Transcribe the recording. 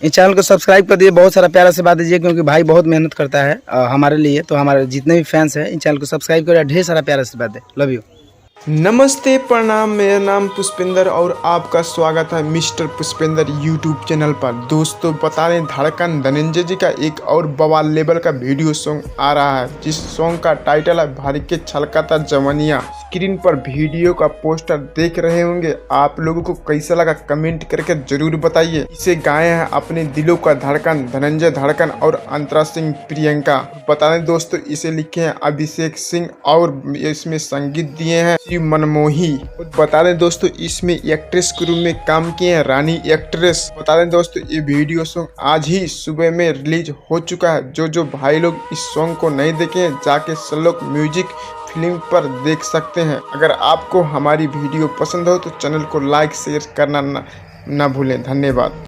इस चैनल को सब्सक्राइब कर दीजिए, बहुत सारा प्यारा से बात दीजिए, क्योंकि भाई बहुत मेहनत करता है हमारे लिए। तो हमारे जितने भी फैंस हैं इन चैनल को सब्सक्राइब करिए, ढेर सारा प्यारा से बात दे। Love you. नमस्ते, प्रणाम। मेरा नाम पुष्पेंद्र और आपका स्वागत है मिस्टर पुष्पेंद्र यूट्यूब चैनल पर। दोस्तों बता दें, धड़कन धनंजय जी का एक और बवाल लेवल का वीडियो सॉन्ग आ रहा है, जिस सॉन्ग का टाइटल है भारी के छलकता जवानिया। स्क्रीन पर वीडियो का पोस्टर देख रहे होंगे, आप लोगों को कैसा लगा कमेंट करके जरूर बताइए। इसे गाए हैं अपने दिलों का धड़कन धनंजय धड़कन और अंतरा सिंह प्रियंका। बता दें दोस्तों, इसे लिखे हैं अभिषेक सिंह और इसमें संगीत दिए हैं मनमोही। बता दें दोस्तों, इसमें एक्ट्रेस के रूप में काम किए हैं रानी एक्ट्रेस। बता दें दोस्तों, ये वीडियो सॉन्ग आज ही सुबह में रिलीज हो चुका है। जो भाई लोग इस सॉन्ग को नहीं देखे हैं, जाके सलोक म्यूजिक फिल्म पर देख सकते हैं। अगर आपको हमारी वीडियो पसंद हो तो चैनल को लाइक शेयर करना ना भूलें। धन्यवाद।